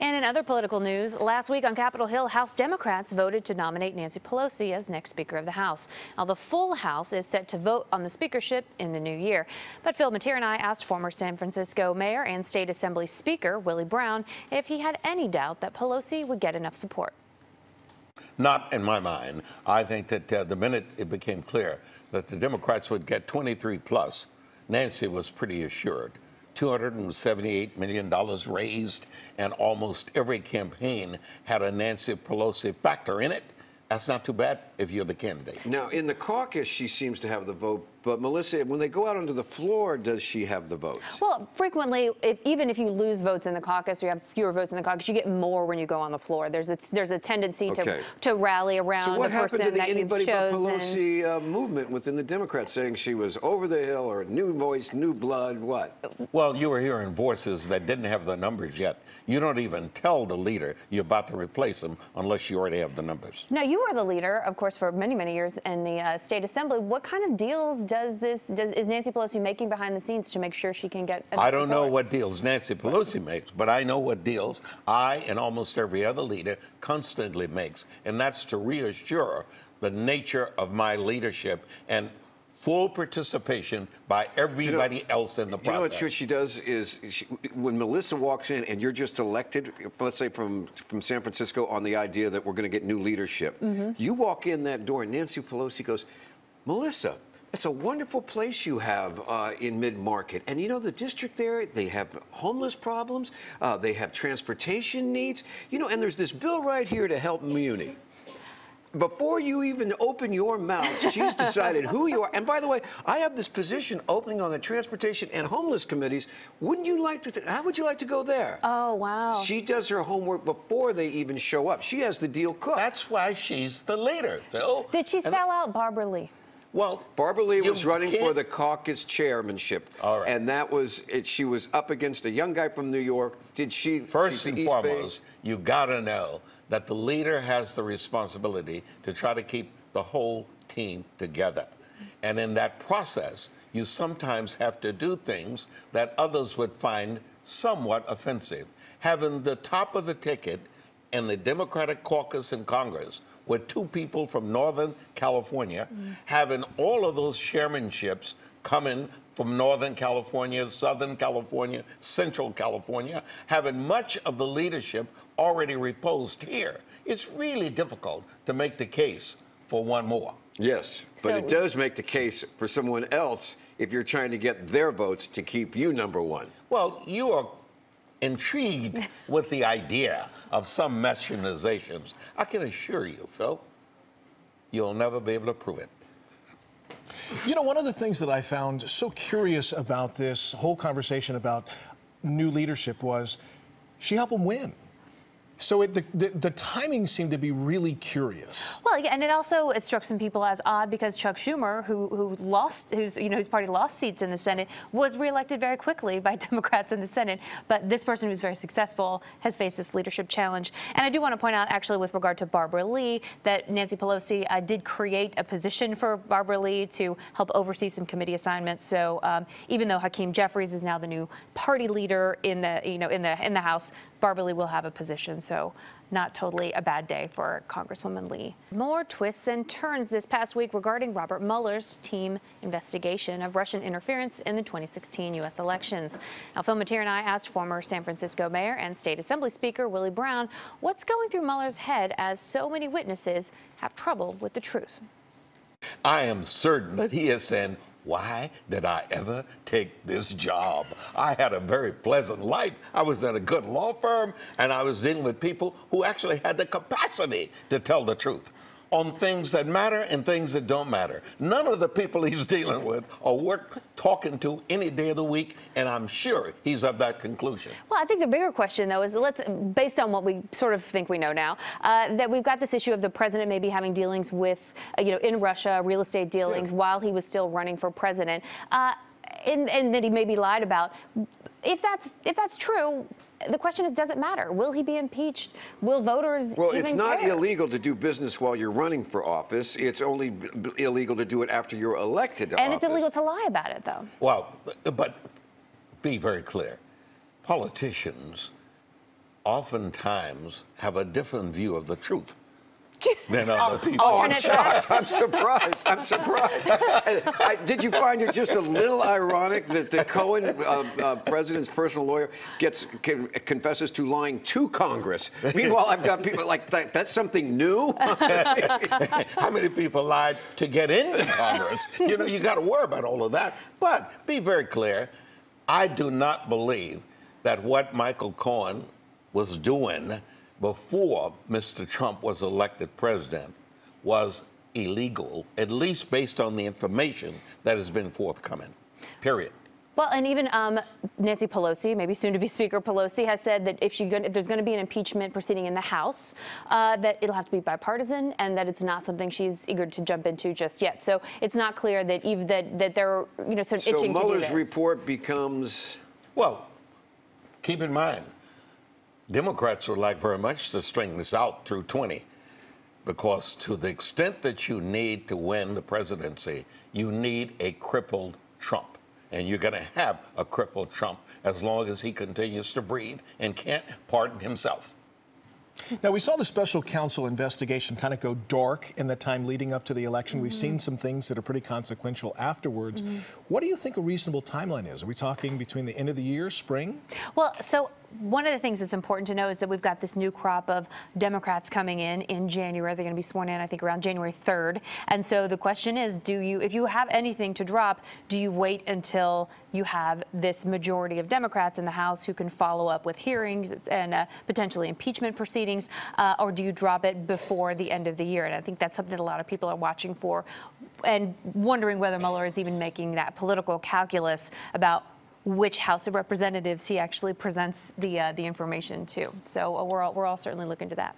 And in other political news, last week on Capitol Hill, House Democrats voted to nominate Nancy Pelosi as next Speaker of the House. Now, the full House is set to vote on the speakership in the new year. But Phil Matier and I asked former San Francisco Mayor and State Assembly Speaker Willie Brown if he had any doubt that Pelosi would get enough support. Not in my mind. I think that the minute it became clear that the Democrats would get 23 plus, Nancy was pretty assured. $278 million raised, and almost every campaign had a Nancy Pelosi factor in it. That's not too bad if you're the candidate. Now, in the caucus, she seems to have the vote. But, Melissa, when they go out onto the floor, does she have the votes? Well, frequently, even if you lose votes in the caucus, or you have fewer votes in the caucus, you get more when you go on the floor. There's a tendency to rally around the person that you've chosen. So what happened to the Anybody But Pelosi movement within the Democrats, saying she was over the hill, or new voice, new blood, what? Well, you were hearing voices that didn't have the numbers yet. You don't even tell the leader you're about to replace him unless you already have the numbers. Now, you were the leader, of course, for many, many years in the State Assembly. What kind of deals is Nancy Pelosi making behind the scenes to make sure she can get enough I don't support? know what deals Nancy Pelosi makes, but I know what deals I and almost every other leader constantly makes, and that's to reassure the nature of my leadership and full participation by everybody else in the process. You know what she does is, when Melissa walks in and you're just elected, let's say from San Francisco, on the idea that we're going to get new leadership, you walk in that door and Nancy Pelosi goes, Melissa, it's a wonderful place you have in Mid-Market. And you know, the district there, they have homeless problems, they have transportation needs, you know, and there's this bill right here to help Muni. Before you even open your mouth, she's decided who you are. And by the way, I have this position opening on the Transportation and Homeless Committees. Wouldn't you like to, how would you like to go there? Oh, wow. She does her homework before they even show up. She has the deal cooked. That's why she's the leader, Phil. Did she sell out Barbara Lee? Well, Barbara Lee was running for the caucus chairmanship. All right. And that was it. She was up against a young guy from New York. Did she? First and foremost, you got to know that the leader has the responsibility to try to keep the whole team together. And in that process, you sometimes have to do things that others would find somewhat offensive. Having the top of the ticket in the Democratic caucus in Congress with two people from Northern California, having all of those chairmanships coming from Northern California, Southern California, Central California, having much of the leadership already reposed here. It's really difficult to make the case for one more. Yes, but it does make the case for someone else if you're trying to get their votes to keep you number one. Well, you are intrigued with the idea of some machinations. I can assure you, Phil, you'll never be able to prove it. You know, one of the things that I found so curious about this whole conversation about new leadership was she helped them win. So the timing seemed to be really curious. Well, yeah, and it struck some people as odd because Chuck Schumer, whose party lost seats in the Senate, was reelected very quickly by Democrats in the Senate. But this person who's very successful has faced this leadership challenge. And I do want to point out, actually, with regard to Barbara Lee, that Nancy Pelosi did create a position for Barbara Lee to help oversee some committee assignments. So even though Hakeem Jeffries is now the new party leader in the House, Barbara Lee will have a position, so not totally a bad day for Congresswoman Lee. More twists and turns this past week regarding Robert Mueller's team investigation of Russian interference in the 2016 U.S. elections. Now, Phil Matier and I asked former San Francisco Mayor and State Assembly Speaker Willie Brown what's going through Mueller's head as so many witnesses have trouble with the truth. I am certain that he is saying, why did I ever take this job? I had a very pleasant life. I was in a good law firm, and I was dealing with people who actually had the capacity to tell the truth on things that matter and things that don't matter. None of the people he's dealing with are worth talking to any day of the week, and I'm sure he's of that conclusion. Well, I think the bigger question, though, is based on what we sort of think we know now, that we've got this issue of the president maybe having dealings with, in Russia, real estate dealings while he was still running for president, and that he maybe lied about. If that's true, the question is, does it matter? Will he be impeached? Will voters Well, even it's not care? illegal to do business while you're running for office. It's only illegal to do it after you're elected to office. And it's illegal to lie about it, though. Well, but be very clear. Politicians oftentimes have a different view of the truth than other people. Oh, I'm shocked. I'm surprised. I'm surprised. Did you find it just a little ironic that the Cohen president's personal lawyer confesses to lying to Congress? Meanwhile, I've got people like that. That's something new. How many people lied to get into Congress? You know, you got to worry about all of that. But be very clear, I do not believe that what Michael Cohen was doing before Mr. Trump was elected president was illegal, at least based on the information that has been forthcoming, period. Well, and even Nancy Pelosi, maybe soon-to-be Speaker Pelosi, has said that if there's going to be an impeachment proceeding in the House, that it'll have to be bipartisan, and that it's not something she's eager to jump into just yet. So it's not clear that even that they're sort of itching to do this. So Mueller's report becomes. Well, keep in mind, Democrats would like very much to string this out through 20, because to the extent that you need to win the presidency, you need a crippled Trump. And you're going to have a crippled Trump as long as he continues to breathe and can't pardon himself. Now, we saw the special counsel investigation kind of go dark in the time leading up to the election. We've seen some things that are pretty consequential afterwards. What do you think a reasonable timeline is? Are we talking between the end of the year, spring? Well, so one of the things that's important to know is that we've got this new crop of Democrats coming in January. They're going to be sworn in, I think, around January 3rd. And so the question is, if you have anything to drop, do you wait until you have this majority of Democrats in the House who can follow up with hearings and potentially impeachment proceedings, or do you drop it before the end of the year? And I think that's something a lot of people are watching for and wondering whether Mueller is even making that political calculus about which House of Representatives he actually presents the information to. So we're all certainly looking to that.